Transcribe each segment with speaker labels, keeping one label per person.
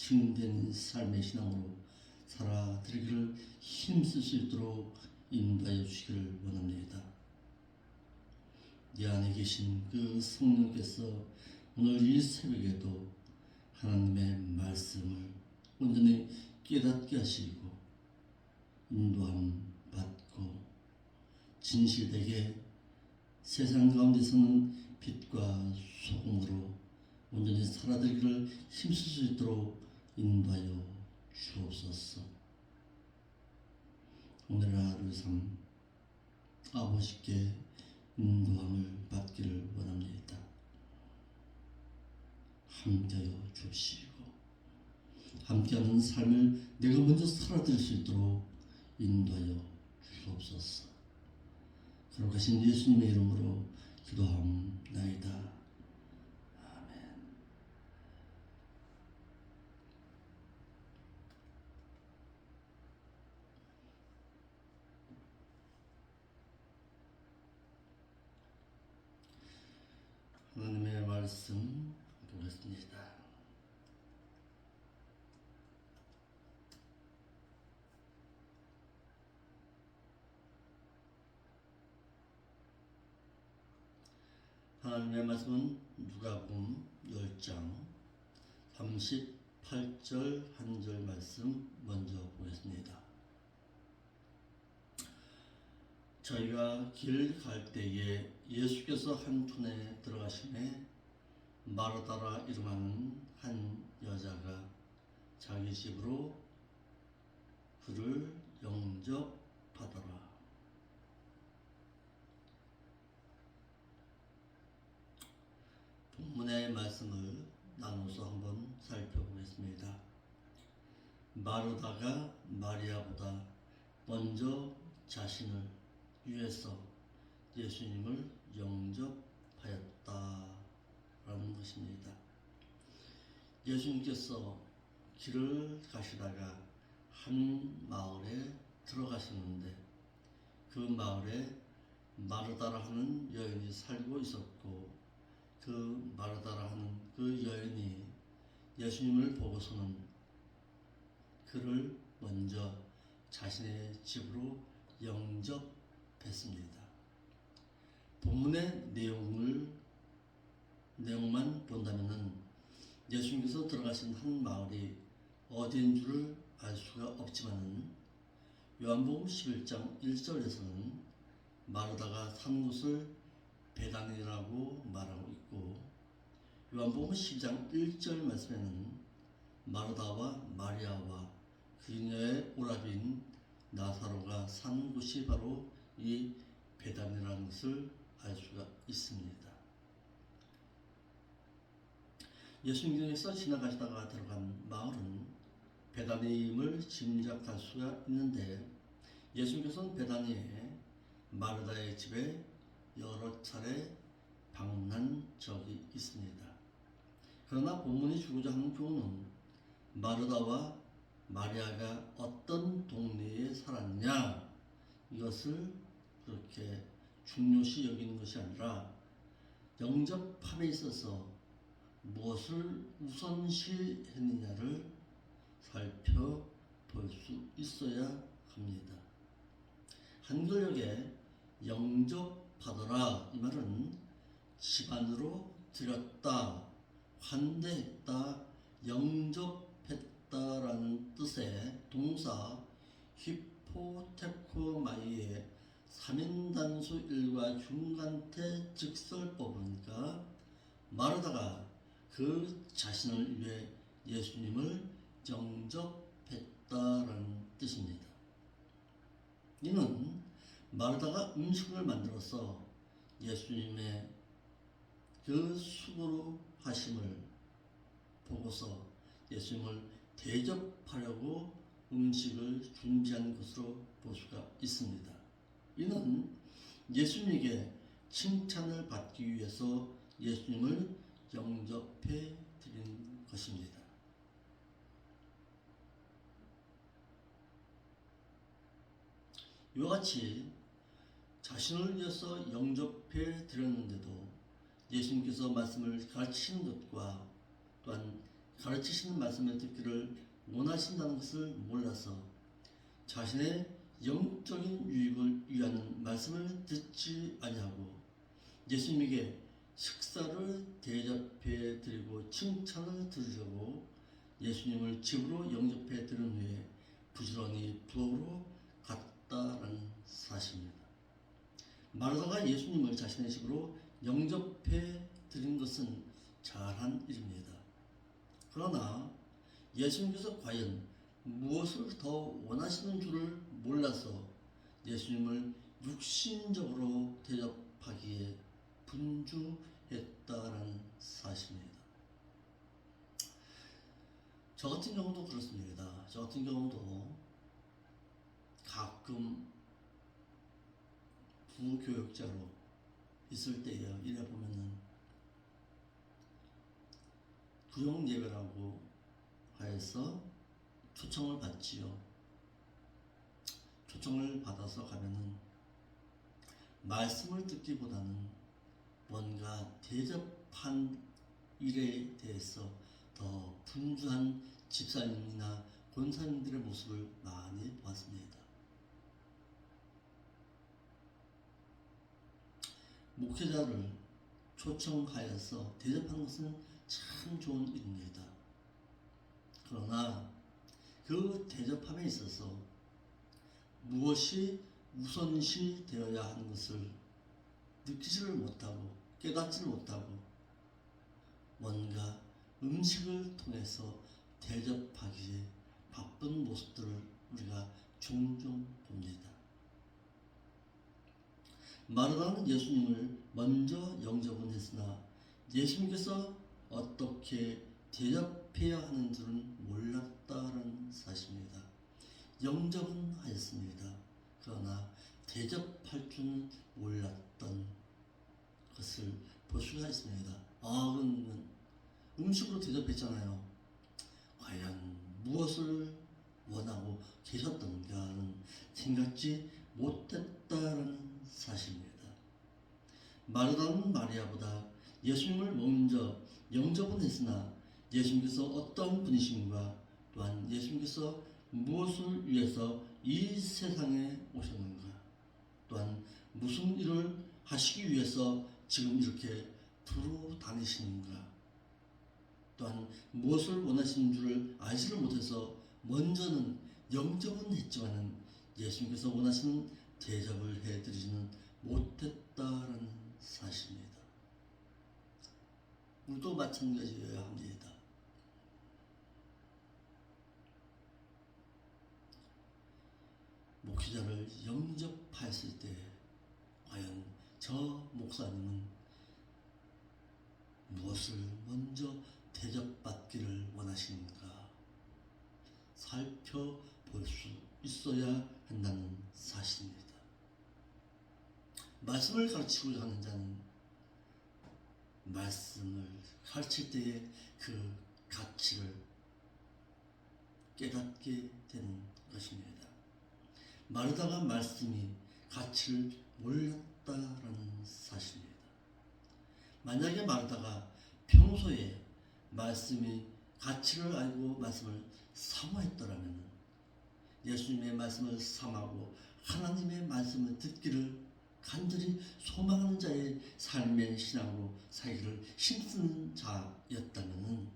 Speaker 1: 증된 삶의 신앙으로 살아드리기를 힘쓸 수 있도록 인도하여 주시기를 원합니다. 내 안에 계신 그 성령께서 오늘 이 새벽에도 하나님의 말씀을 온전히 깨닫게 하시고 인도함 받고 진실되게 세상 가운데서는 빛과 소금으로 온전히 살아들기를 힘쓸 수 있도록 인도하여 주옵소서. 오늘 하루 삶 아버지께 인도함을 받기를 원합니다. 함께하여 주시고 함께하는 삶을 내가 먼저 살아들 수 있도록 인도하여 주옵소서. 거룩하신 예수님의 이름으로 기도하옵나이다. 아멘. 하나님의 말씀 보겠습니다. 하나님의 말씀은 누가복음 10장 38절 한 절 말씀 먼저 보겠습니다. 저희가 길 갈 때에 예수께서 한 촌에 들어가시매 마르다라 이름하는 한 여자가 자기 집으로 그를 영접하더라. 본문의 말씀을 나눠서 한번 살펴보겠습니다. 마르다가 마리아보다 먼저 자신을 위해서 예수님을 영접하였다라는 것입니다. 예수님께서 길을 가시다가 한 마을에 들어가셨는데 그 마을에 마르다라 하는 여인이 살고 있었고 그 마르다라 하는 그 여인이 예수님을 보고서는 그를 먼저 자신의 집으로 영접했습니다. 본문의 내용만 본다면은 예수님께서 들어가신 한 마을이 어디인 줄을 알 수가 없지만은 요한복음 11장 1절에서는 마르다가 사는 곳을 베다니라고 말하고 있고 요한복음 12장 1절 말씀에는 마르다와 마리아와 그녀의 오라비인 나사로가 산 곳이 바로 이 베다니라는 것을 알 수가 있습니다. 예수님께서 지나가시다가 들어간 마을은 베다니임을 짐작할 수가 있는데 예수님께서는 베다니에 마르다의 집에 여러 차례 방문한 적이 있습니다. 그러나 본문이 주고자 하는 교훈은 마르다와 마리아가 어떤 동네에 살았냐 이것을 그렇게 중요시 여기는 것이 아니라 영접함에 있어서 무엇을 우선시했느냐를 살펴볼 수 있어야 합니다. 한글역에 영접하더라 이 말은 집안으로 들였다, 환대했다, 영접했다라는 뜻의 동사 히포테코마이의 3인단수 일과 중간태 직설법이니까 마르다가 그 자신을 위해 예수님을 영접했다라는 뜻입니다. 이는 마르다가 음식을 만들어서 예수님의 그 수고로 하심을 보고서 예수님을 대접하려고 음식을 준비한 것으로 볼 수가 있습니다. 이는 예수님에게 칭찬을 받기 위해서 예수님을 영접해 드린 것입니다. 이와 같이 자신을 위해서 영접해 드렸는데도 예수님께서 말씀을 가르치는 것과 또한 가르치시는 말씀을 듣기를 원하신다는 것을 몰라서 자신의 영적인 유익을 위한 말씀을 듣지 아니하고 예수님에게 식사를 대접해 드리고 칭찬을 들으려고 예수님을 집으로 영접해 들은 후에 부지런히 부엌으로 갔다라는 사실입니다. 마르다가 예수님을 자신의 집으로 영접해 드린 것은 잘한 일입니다. 그러나 예수님께서 과연 무엇을 더 원하시는 줄을 몰라서 예수님을 육신적으로 대접하기에 분주했다라는 사실입니다. 저 같은 경우도 그렇습니다. 저 같은 경우도 가끔 부교육자로 있을 때에 이래 보면은 구역 예배라고 하여서 초청을 받지요. 초청을 받아서 가면은 말씀을 듣기보다는 뭔가 대접한 일에 대해서 더 분주한 집사님이나 권사님들의 모습을 많이 보았습니다. 목회자를 초청하여서 대접하는 것은 참 좋은 일입니다. 그러나 그 대접함에 있어서 무엇이 우선시 되어야 하는 것을 느끼지를 못하고 깨닫지를 못하고 뭔가 음식을 통해서 대접하기에 바쁜 모습들을 우리가 종종 봅니다. 마르다는 예수님을 먼저 영접은 했으나 예수님께서 어떻게 대접해야 하는 줄은 몰랐다는 사실입니다. 영접은 하였습니다. 그러나 대접할 줄은 몰랐던 것을 볼 수가 있습니다. 그건 음식으로 대접했잖아요. 과연 무엇을 원하고 계셨던가는 생각지 못했다는 사실입니다. 마르다는 마리아보다 예수님을 먼저 영접은 했으나 예수님께서 어떤 분이신가, 또한 예수님께서 무엇을 위해서 이 세상에 오셨는가, 또한 무슨 일을 하시기 위해서 지금 이렇게 두루 다니시는가, 또한 무엇을 원하시는 줄을 알지를 못해서 먼저는 영접은 했지만은 예수님께서 원하시는 대접을 해드리지는 못했다는 사실입니다. 우리도 마찬가지여야 합니다. 목회자를 영접했을 때 과연 저 목사님은 무엇을 먼저 대접받기를 원하시는가 살펴볼 수 있어야 한다는 사실입니다. 말씀을 가르치고자 하는 자는 말씀을 가르칠 때의 그 가치를 깨닫게 되는 것입니다. 마르다가 말씀이 가치를 몰랐다라는 사실입니다. 만약에 마르다가 평소에 말씀이 가치를 알고 말씀을 사모했더라면 예수님의 말씀을 사모하고 하나님의 말씀을 듣기를 간절히 소망하는 자의 삶의 신앙으로 살기를 힘쓰는 자였다면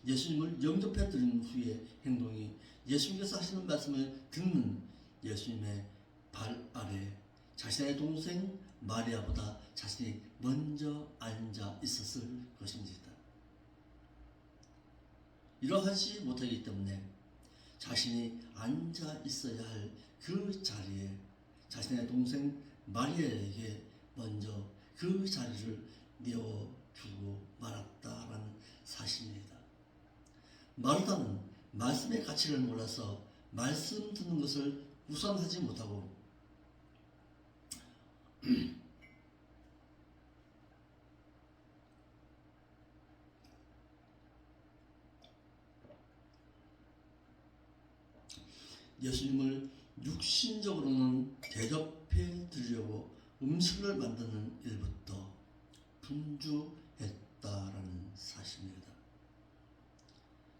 Speaker 1: 예수님을 영접해 드린 후의 행동이 예수님께서 하시는 말씀을 듣는 예수님의 발 아래 자신의 동생 마리아보다 자신이 먼저 앉아 있었을 것입니다. 이러하지 못하기 때문에 자신이 앉아 있어야 할 그 자리에 자신의 동생 마리아에게 먼저 그 자리를 내어주고 말았다라는 사실입니다. 마르다는 말씀의 가치를 몰라서 말씀 듣는 것을 우선하지 못하고 예수님을 육신적으로는 대접해 드리려고 음식을 만드는 일부터 분주했다라는 사실입니다.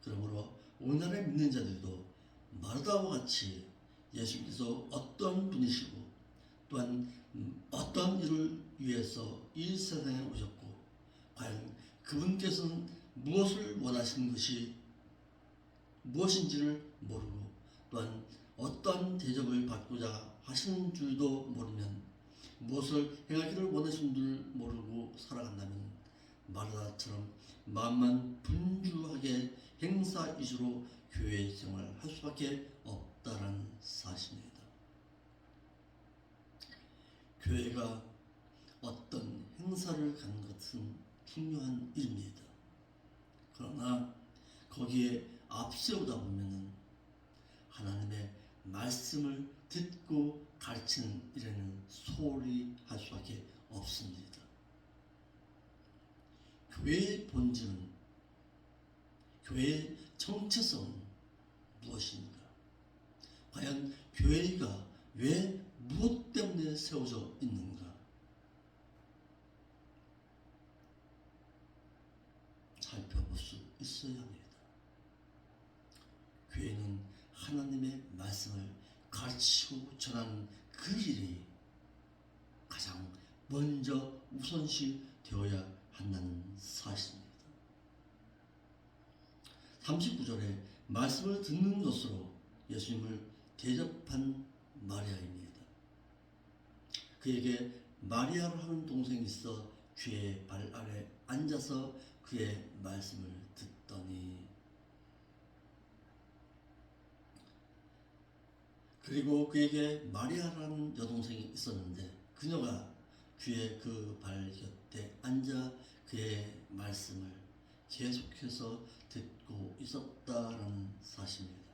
Speaker 1: 그러므로 오늘날의 믿는 자들도 마르다와 같이 예수님께서 어떤 분이시고 또한 어떤 일을 위해서 이 세상에 오셨고 과연 그분께서는 무엇을 원하시는 것이 무엇인지를 모르고 또한 어떤 대접을 받고자 하시는 줄도 모르면 무엇을 행하기를 원하시는 줄 모르고 살아간다면 마르다처럼 마음만 분주하게 행사 위주로 교회 생활할 수밖에 없다는 사실입니다. 교회가 어떤 행사를 가는 것은 중요한 일입니다. 그러나 거기에 앞세우다 보면은 하나님의 말씀을 듣고 가르치는 일에는 소홀히 할 수밖에 없습니다. 교회의 본질은, 교회의 정체성은 무엇인가? 과연 교회가 왜 무엇 때문에 세워져 있는가? 살펴볼 수 있어야 합니다. 교회는 하나님의 말씀을 가르치고 전하는 그 일이 가장 먼저 우선시 되어야 한다는 사실입니다. 39절에 말씀을 듣는 것으로 예수님을 대접한 마리아입니다. 그에게 마리아를 하는 동생이 있어 주의 발 아래 앉아서 그의 말씀을 듣더니, 그리고 그에게 마리아라는 여동생이 있었는데 그녀가 주의 그 발 곁에 앉아 그의 말씀을 계속해서 듣고 있었다는 사실입니다.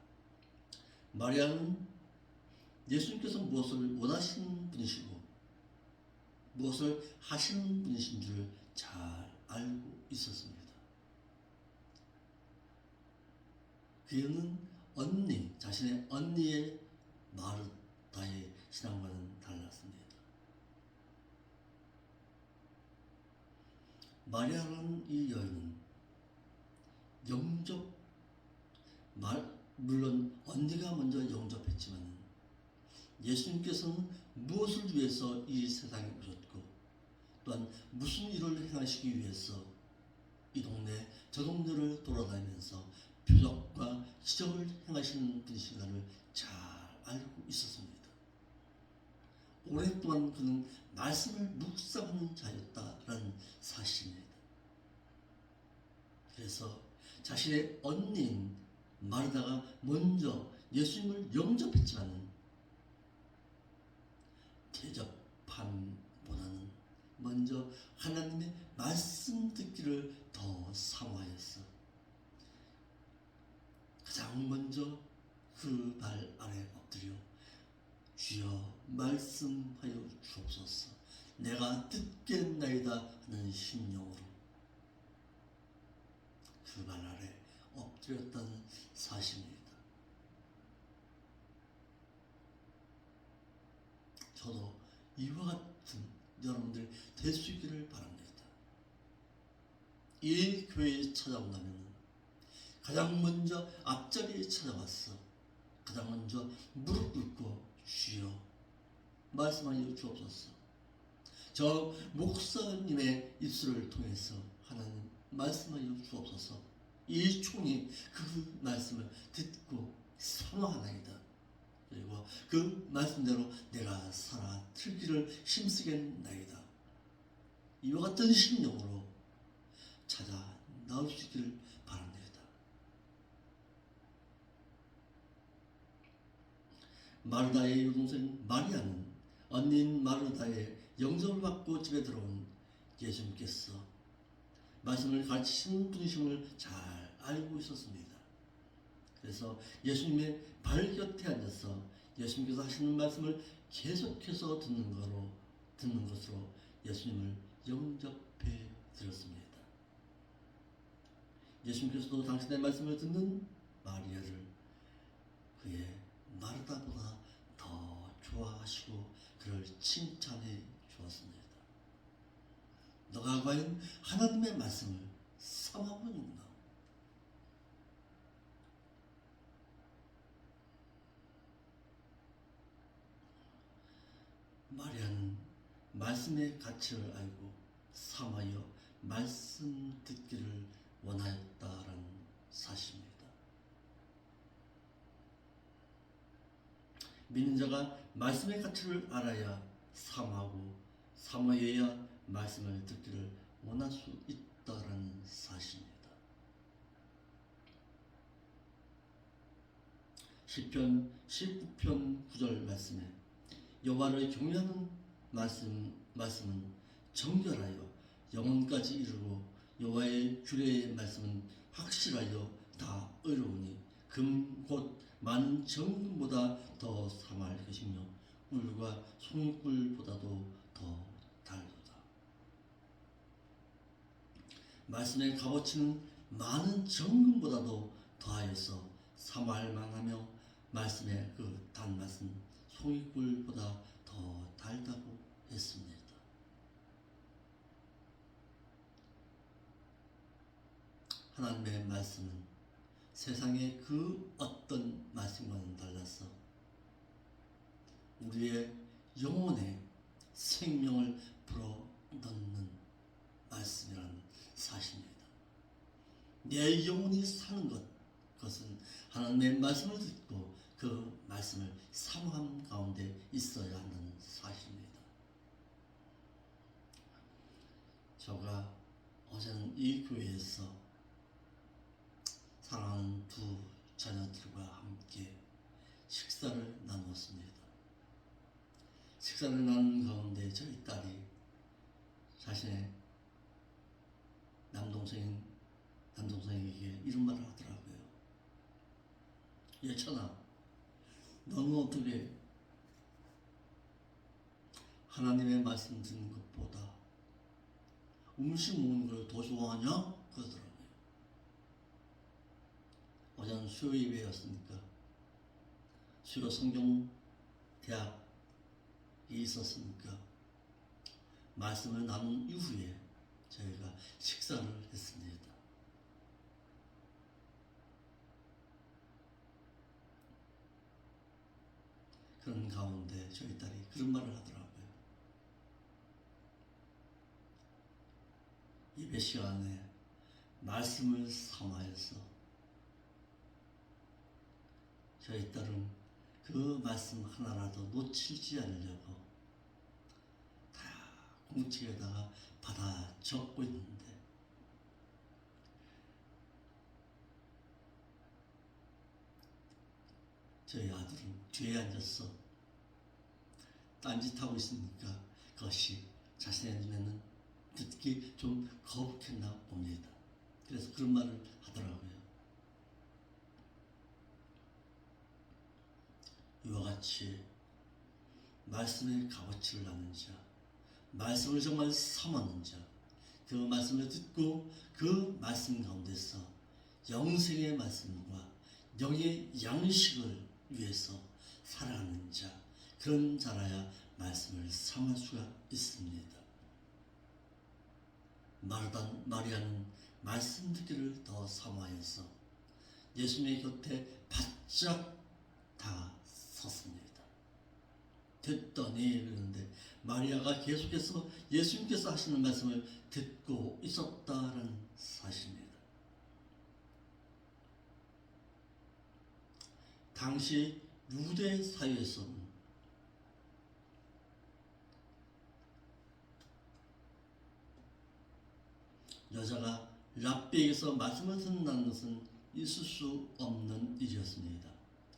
Speaker 1: 마리아는 예수님께서 무엇을 원하시는 분이시고 무엇을 하시는 분이신 줄 잘 알고 있었습니다. 그녀는 자신의 언니의 마르다의 신앙과는 달랐습니다. 마리아라는 이 여인은 물론 언니가 먼저 영접했지만 예수님께서는 무엇을 위해서 이 세상에 오셨고 또한 무슨 일을 행하시기 위해서 이 동네 저 동네를 돌아다니면서 표적과 기적을 행하시는 분이신가를 잘 알고 있었습니다. 오랫동안 그는 말씀을 묵상하는 자였다라는 사실입니다. 그래서 자신의 언니인 마르다가 먼저 예수님을 영접했지만 대접함보다는 먼저 하나님의 말씀 듣기를 더 사모하였어. 가장 먼저 그 발 아래 엎드려 주여 말씀하여 주옵소서, 내가 듣겠나이다 하는 심령으로 그 발 아래 엎드렸다는 사실입니다. 저도 이와 같은 여러분들 될 수 있기를 바랍니다. 이 교회에 찾아온다면 가장 먼저 앞자리에 찾아와서 가장 먼저 무릎 꿇고 주여 말씀하여 주옵소서, 저 목사님의 입술을 통해서 하나님 말씀하여 주옵소서, 이 총이 그 말씀을 듣고 사모하나이다. 그리고 그 말씀대로 내가 살아 틀기를 힘쓰겠나이다. 이와 같은 심령으로 찾아 나올 수 있기를 바랍니다. 마르다의 여동생 마리아는 언니인 마르다의 영접을 받고 집에 들어온 예수님께서 말씀을 가르치시는 분이심을 잘 알고 있었습니다. 그래서 예수님의 발 곁에 앉아서 예수님께서 하시는 말씀을 계속해서 듣는 것으로 예수님을 영접해 드렸습니다. 예수님께서도 당신의 말씀을 듣는 마리아를 그의 마르다보다 더 좋아하시고 그를 칭찬해 주었습니다. 너가 과연 하나님의 말씀을 사모하고 있는가? 말씀의 가치를 알고 삼하여 말씀 듣기를 원하였다라는 사실입니다. 믿는 자가 말씀의 가치를 알아야 삼하고 삼하여야 말씀을 듣기를 원할 수 있다라는 사실입니다. 시편 19편 9절 말씀에 여호와를 경외하는 말씀은 정결하여 영혼까지 이르고 여호와의 규례의 말씀은 확실하여 다 의로우니 금 곧 많은 정금보다 더 상할 것이며 꿀과 송이꿀보다도 더 달도다. 말씀의 값어치는 많은 정금보다도 더하여서 삼할 만하며 말씀의 그 단맛은 송이꿀보다 더 달다고 했습니다. 하나님의 말씀은 세상의 그 어떤 말씀과는 달라서 우리의 영혼에 생명을 불어넣는 말씀이라는 사실입니다. 내 영혼이 사는 그것은 하나님의 말씀을 듣고 그 말씀을 사모함 가운데 있어야 하는 사실입니다. 제가 어제는 이 교회에서 사랑하는 두 자녀들과 함께 식사를 나누었습니다. 식사를 나눈 가운데 저희 딸이 자신의 남동생에게 이런 말을 하더라고요. 예찬아, 너는 어떻게 하나님의 말씀 듣는 것보다 음식 먹는 걸 더 좋아하냐? 그러더라고요. 어제는 수요 예배였으니까 수요 성경 대학이 있었으니까 말씀을 나눈 이후에 저희가 식사를 했습니다. 그런 가운데 저희 딸이 그런 말을 하더라고요. 예배 시간에 말씀을 삼아서 저희 딸은 그 말씀 하나라도 놓치지 않으려고 다 공책에다가 받아 적고 있는데 저희 아들은 뒤에 앉아서 딴짓하고 있으니까 그것이 자신의 눈에는 듣기 좀 거북했나 봅니다. 그래서 그런 말을 하더라고요. 이와 같이 말씀의 값어치를 아는 자, 말씀을 정말 삼았는 자, 그 말씀을 듣고 그 말씀 가운데서 영생의 말씀과 영의 양식을 위해서 살아가는 자, 그런 자라야 말씀을 삼을 수가 있습니다. 마리아는 말씀 듣기를 더 사모하여서 예수님의 곁에 바짝 다섰습니다. 듣더니 그러는데 마리아가 계속해서 예수님께서 하시는 말씀을 듣고 있었다는 사실입니다. 당시 유대 사회에서는 여자가 랍비에게서 말씀을 듣는다는 것은 있을 수 없는 일이었습니다.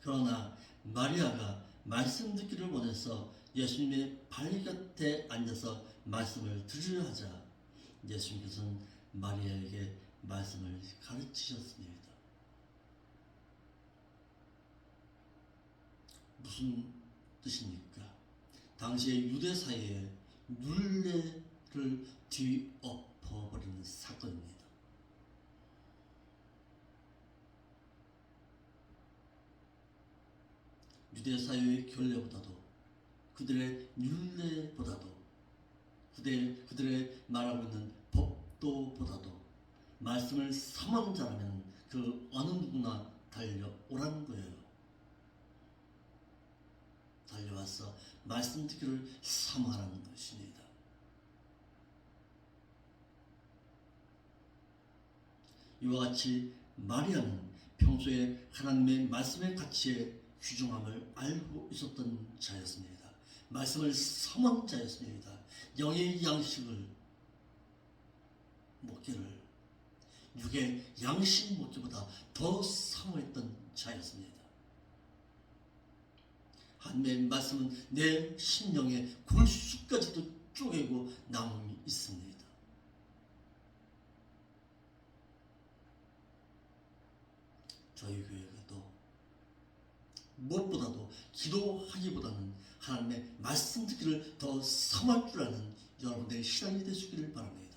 Speaker 1: 그러나 마리아가 말씀 듣기를 원해서 예수님의 발 곁에 앉아서 말씀을 들으려 하자 예수님께서는 마리아에게 말씀을 가르치셨습니다. 무슨 뜻입니까? 당시의 유대 사회에 율례를 뒤엎어버리는 사건입니다. 유대 사회의 결례보다도 그들의 율례보다도 그들의 말하고 있는 법도보다도 말씀을 삼하는 자라면 그 어느 누구나 달려오라는 거예요. 달려와서 말씀 듣기를 삼하라는 것입니다. 이와 같이 마리아는 평소에 하나님의 말씀의 가치에 귀중함을 알고 있었던 자였습니다. 말씀을 삼은 자였습니다. 영의 양식을 먹기를 육의 양식 먹기보다 더 사모했던 자였습니다. 하나님의 말씀은 내 심령의 골수까지도 쪼개고 남음이 있습니다. 저희 교회도 무엇보다도 기도하기보다는 하나님의 말씀 듣기를 더 삼할 줄 아는 여러분들의 신앙이 되시기를 바랍니다.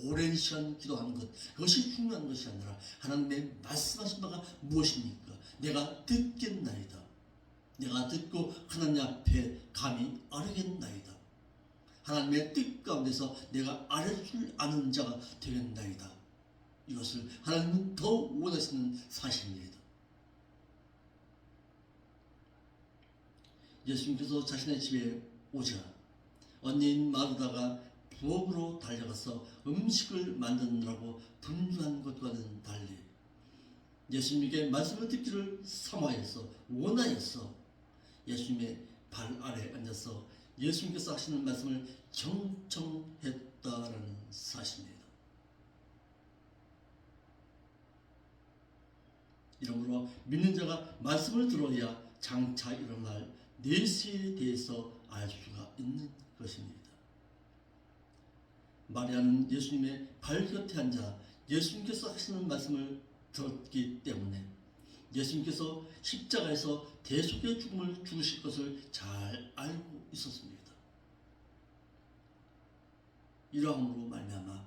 Speaker 1: 오랜 시간 기도하는 것, 그것이 중요한 것이 아니라 하나님의 말씀하신 바가 무엇입니까? 내가 듣겠나이다. 내가 듣고 하나님 앞에 감히 아뢰겠나이다. 하나님의 뜻 가운데서 내가 아뢰 줄 아는 자가 되겠나이다. 이것을 하나님은 더 원하시는 사실입니다. 예수님께서 자신의 집에 오자 언니인 마르다가 부엌으로 달려가서 음식을 만드느라고 분주한 것과는 달리 예수님에게 말씀을 듣기를 사모하여서 원하여서 예수님의 발 아래 앉아서 예수님께서 하시는 말씀을 경청했다라는 사실입니다. 이러므로 믿는 자가 말씀을 들어야 장차 일어날 내세에 대해서 알 수가 있는 것입니다. 마리아는 예수님의 발 곁에 앉아 예수님께서 하시는 말씀을 들었기 때문에 예수님께서 십자가에서 대속의 죽음을 죽으실 것을 잘 알고 있었습니다. 이러함으로 말미암아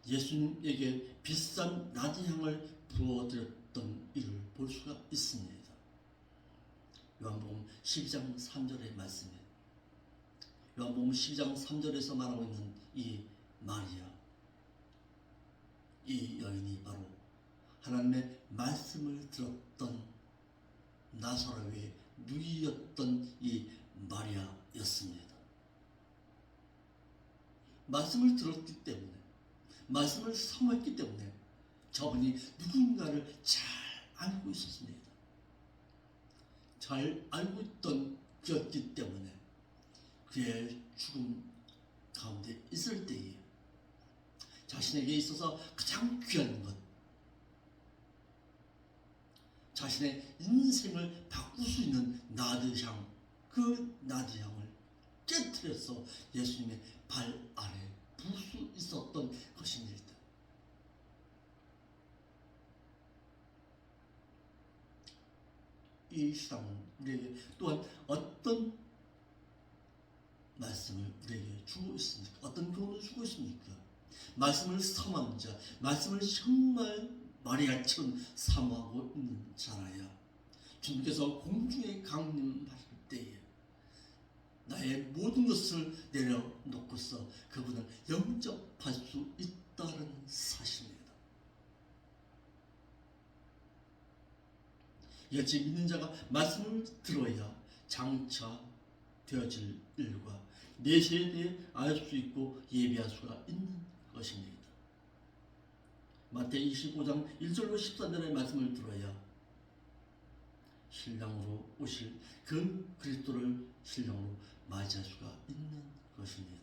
Speaker 1: 예수님에게 비싼 낮은 향을 부어드렸던 일을 볼 수가 있습니다. 요한복음 12장 3절의 말씀에 요한복음 12장 3절에서 말하고 있는 이 마리아, 이 여인이 바로 하나님의 말씀을 들었던 나사로의 누이였던 이 마리아였습니다. 말씀을 들었기 때문에, 말씀을 사모했기 때문에 저분이 누군가를 잘 알고 있었습니다. 잘 알고 있던 그였기 때문에 그의 죽음 가운데 있을 때에 자신에게 있어서 가장 귀한 것, 자신의 인생을 바꿀 수 있는 나드향, 그 나드향을 깨트려서 예수님의 발 아래 부을 수 있었던 것입니다. 이 시간은 우리에게 또한 어떤 말씀을 우리에게 주고 있습니까? 어떤 교훈을 주고 있습니까? 말씀을 사모하는 자, 말씀을 정말 마리아처럼 사모하고 있는 자라야 주님께서 공중에 강림하실 때에 나의 모든 것을 내려놓고서 그분을 영접할 수 있다는 사실입니다. 이같이 믿는 자가 말씀을 들어야 장차 되어질 일과 내세에 대해 알 수 있고 예비할 수가 있는 것입니다. 마태이 25장 1절로 14절의 말씀을 들어야 신랑으로 오실 그 그리스도를 신랑으로 맞이할 수가 있는 것입니다.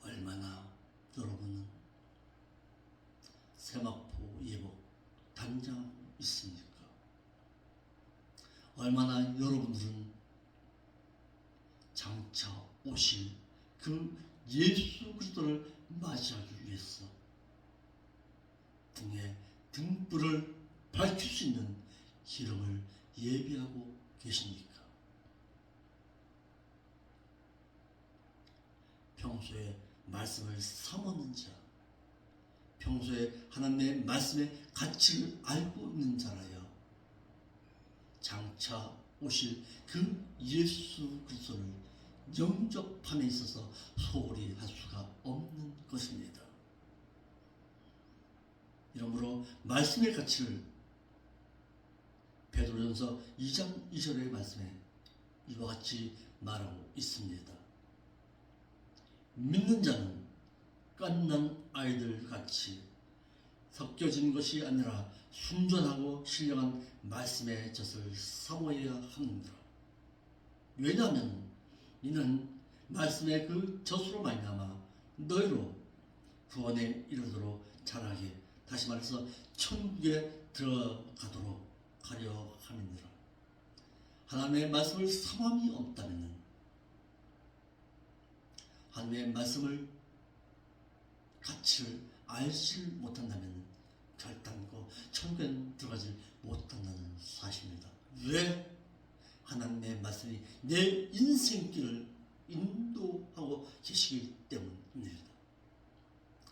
Speaker 1: 얼마나 여러분은 세마포 예복 단장하고 있습니까? 얼마나 여러분들은 장차 오실 그 예수 그리스도를 맞이하기 위해서 등에 등불을 밝힐 수 있는 기름을 예비하고 계십니까? 평소에 말씀을 사모하는 자, 평소에 하나님의 말씀의 가치를 알고 있는 자라야 장차 오실 그 예수 그리스도를 영접함에 있어서 소홀히 할 수가 없는 것입니다. 이러므로 말씀의 가치를 베드로전서 2장 2절의 말씀에 이와 같이 말하고 있습니다. 믿는 자는 갓난 아이들 같이 섞여진 것이 아니라 순전하고 신령한 말씀의 젖을 사모해야 합니다. 왜냐하면 이는 말씀의 그 젖으로 말미암아 너희로 구원에 이르도록 자라게, 다시 말해서 천국에 들어가도록 하려 함이니라. 하나님의 말씀을 사모함이 없다면, 하나님의 말씀을 가치를 알지 못한다면 결단코 천국에 들어가지 못한다는 사실입니다. 왜? 하나님의 말씀이 내 인생길을 인도하고 계시기 때문입니다.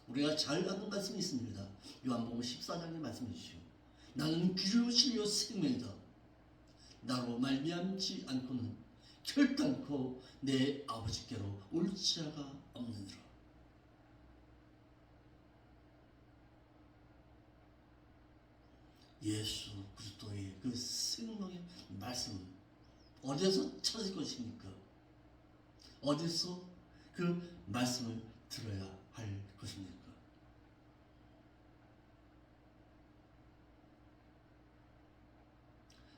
Speaker 1: 우리가 잘 아는 말씀이 있습니다. 요한복음 14장의 말씀이시오. 나는 길이요 진리요 생명이다. 나로 말미암지 않고는 결단코 내 아버지께로 올 자가 없느니라. 예수 그리스도의 그 생명의 말씀은 어디서 찾을 것입니까? 어디서 그 말씀을 들어야 할 것입니까?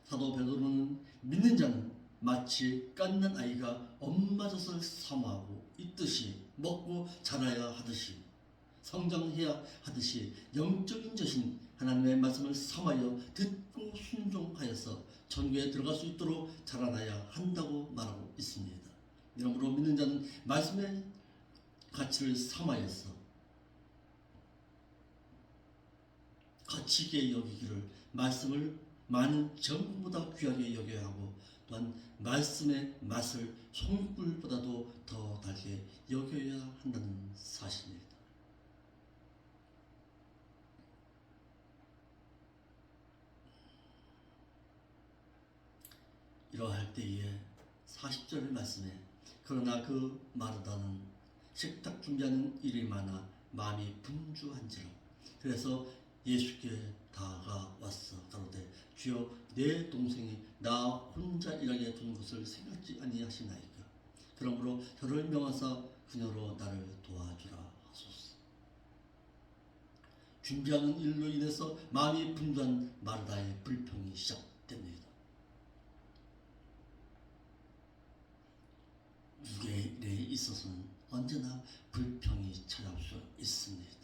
Speaker 1: 사도 베드로는 믿는 자는 마치 갓난 아이가 엄마 젖을 사모하고 있듯이 먹고 자라야 하듯이 성장해야 하듯이 영적인 젖인 하나님의 말씀을 사모하여 듣고 순종하여서 천국에 들어갈 수 있도록 자라나야 한다고 말하고 있습니다. 이러므로 믿는 자는 말씀의 가치를 사모하여서 가치 있게 여기기를, 말씀을 많은 정보보다 귀하게 여겨야 하고, 또한 말씀의 맛을 송이꿀보다도 더 달게 여겨야 한다는 사실입니다. 이러할 때에 40절의 말씀에 그러나 그 마르다는 식탁 준비하는 일이 많아 마음이 분주한지라. 그래서 예수께 다가왔어 가로되 주여 내 동생이 나 혼자 일하게 둔 것을 생각지 아니하시나이까. 그러므로 저를 명하사 그녀로 나를 도와주라 하소서. 준비하는 일로 인해서 마음이 분주한 마르다의 불평이 시작됩니다. 우리의 일에 있어서는 언제나 불평이 찾아올 수 있습니다.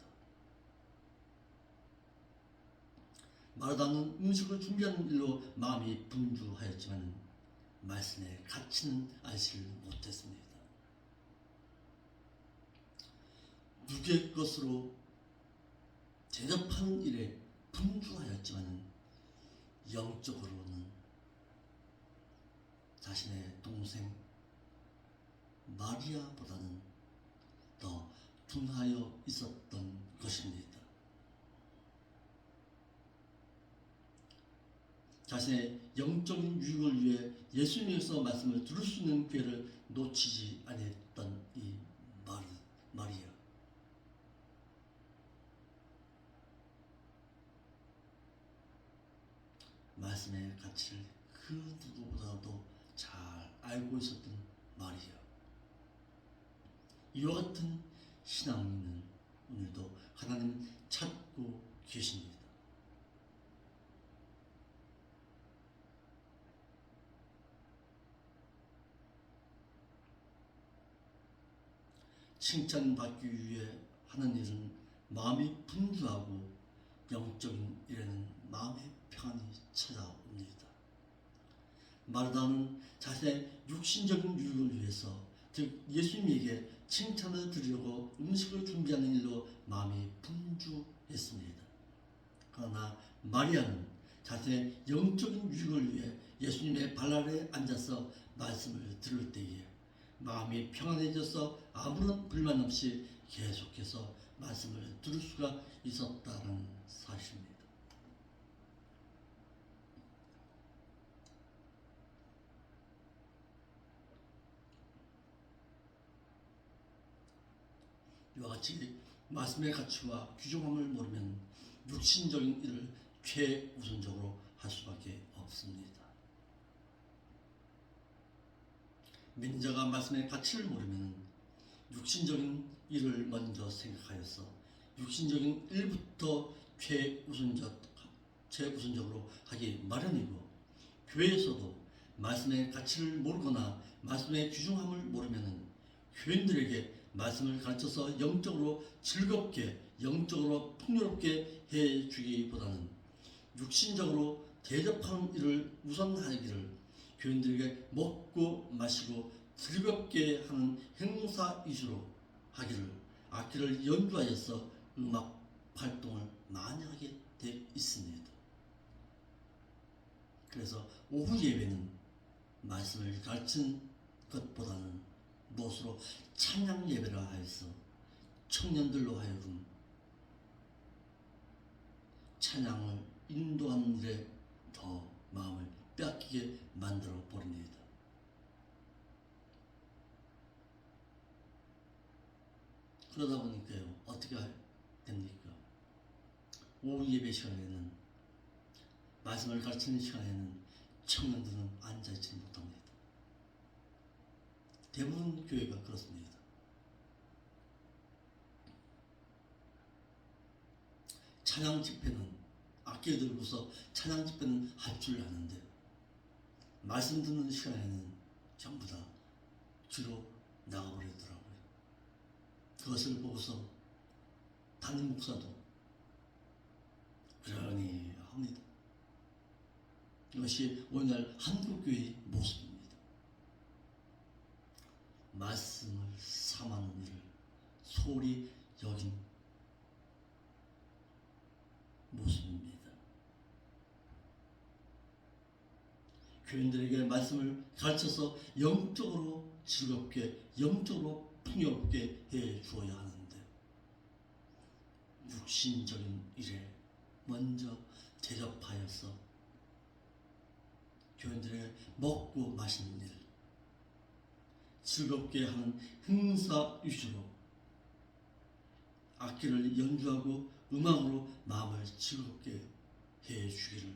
Speaker 1: 마르다는 음식을 준비하는 일로 마음이 분주하였지만 말씀의 가치는 알지 못했습니다. 누구의 것으로 대접하는 일에 분주하였지만 영적으로는 자신의 동생 마리아보다는 더 둔하여 있었던 것입니다. 자신의 영적인 유익을 위해 예수님에서 말씀을 들을 수 있는 기회를 놓치지 않았던 이 마리아. 말씀의 가치를 그 누구보다도 잘 알고 있었던 마리아. 이와 같은 신앙 있는 오늘도 하나님 찾고 계십니다. 칭찬받기 위해 하는 일은 마음이 분주하고 영적인 일에는 마음의 평안이 찾아옵니다. 마르다는 자신의 육신적인 유익을 위해서, 즉 예수님에게 칭찬을 드리려고 음식을 준비하는 일로 마음이 분주했습니다. 그러나 마리아는 자신의 영적인 유익을 위해 예수님의 발 아래 앉아서 말씀을 들을 때에 마음이 평안해져서 아무런 불만 없이 계속해서 말씀을 들을 수가 있었다는 사실입니다. 이와 같이 말씀의 가치와 귀중함을 모르면 육신적인 일을 최우선적으로 할 수밖에 없습니다. 민자가 말씀의 가치를 모르면 육신적인 일을 먼저 생각하여서 육신적인 일부터 최우선적으로 하기 마련이고, 교회에서도 말씀의 가치를 모르거나 말씀의 귀중함을 모르면 교인들에게 말씀을 가르쳐서 영적으로 즐겁게, 영적으로 풍요롭게 해주기보다는 육신적으로 대접하는 일을 우선하기를, 교인들에게 먹고 마시고 즐겁게 하는 행사 위주로 하기를, 악기를 연주하여서 음악 활동을 많이 하게 돼 있습니다. 그래서 오후 예배는 말씀을 가르친 것보다는 무엇으로 찬양 예배라 하여서 청년들로 하여금 찬양을 인도하는 일에 더 마음을 빼앗기게 만들어 버립니다. 그러다 보니까요, 어떻게 됩니까? 오후 예배 시간에는, 말씀을 가르치는 시간에는 청년들은 앉아있지 못합니다. 대부분 교회가 그렇습니다. 찬양 집회는, 악기 들고서 찬양 집회는 할 줄 아는데 말씀 듣는 시간에는 전부 다 뒤로 나가버리더라고요. 그것을 보고서 담임 목사도 그러니 합니다. 이것이 오늘날 한국교회의 모습입니다. 말씀을 삼하는 일을 소홀히 여긴 모습입니다. 교인들에게 말씀을 가르쳐서 영적으로 즐겁게, 영적으로 풍요롭게 해 주어야 하는데 육신적인 일에 먼저 대접하여서 교인들에게 먹고 마시는 일, 즐겁게 하는 행사 위주로 악기를 연주하고 음악으로 마음을 즐겁게 해 주기를,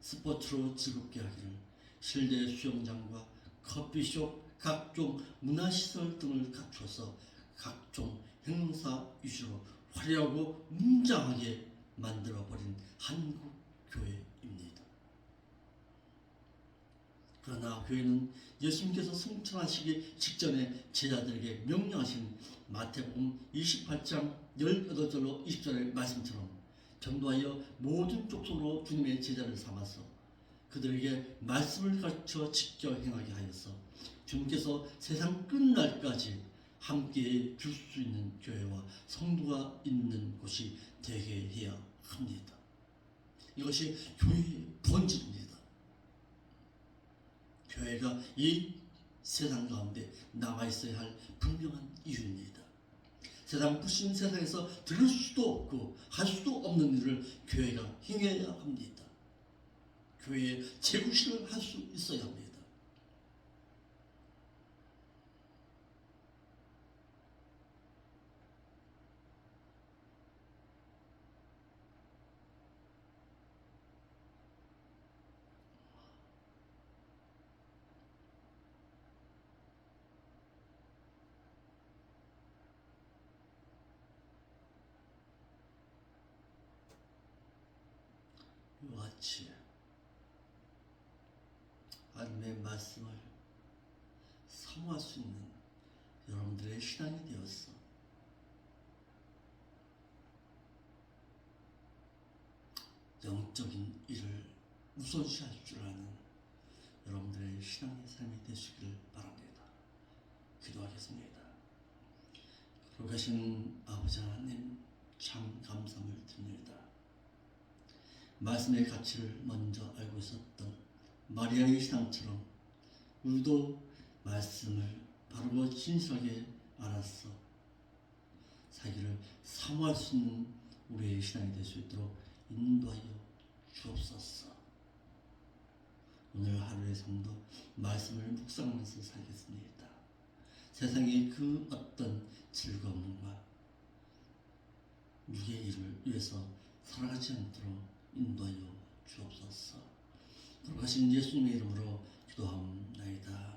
Speaker 1: 스포츠로 즐겁게 하기를, 실내 수영장과 커피숍, 각종 문화시설 등을 갖춰서 각종 행사 위주로 화려하고 웅장하게 만들어버린 한국 교회입니다. 그러나 교회는 예수님께서 승천하시기 직전에 제자들에게 명령하신 마태복음 28장 18절로 20절의 말씀처럼 전도하여 모든 족속으로 주님의 제자를 삼아서 그들에게 말씀을 가르쳐 지켜 행하게 하여서 주님께서 세상 끝날까지 함께해 줄 수 있는 교회와 성도가 있는 곳이 되게 해야 합니다. 이것이 교회의 본질입니다. 교회가 이 세상 가운데 나와 있어야 할 분명한 이유입니다. 세상 부신 세상에서 들을 수도 없고 할 수도 없는 일을 교회가 행해야 합니다. 교회에 재구실을 할 수 있어야 합니다. 이와 같이 하나님의 말씀을 사모할 수 있는 여러분들의 신앙이 되어서 영적인 일을 우선시할 줄 아는 여러분들의 신앙의 삶이 되시기를 바랍니다. 기도하겠습니다. 거룩하신 아버지 하나님, 참 감사함을 드립니다. 말씀의 가치를 먼저 알고 있었던 마리아의 신앙처럼 우리도 말씀을 바르고 진실하게 알아서 자기를 사모할 수 있는 우리의 신앙이 될 수 있도록 인도하여 주옵소서. 오늘 하루의 삶도 말씀을 묵상하면서 살겠습니다. 세상의 그 어떤 즐거움과 육의 일을 위해서 살아가지 않도록 인도하여 주옵소서. 돌아가신 예수님의 이름으로 기도하옵나이다.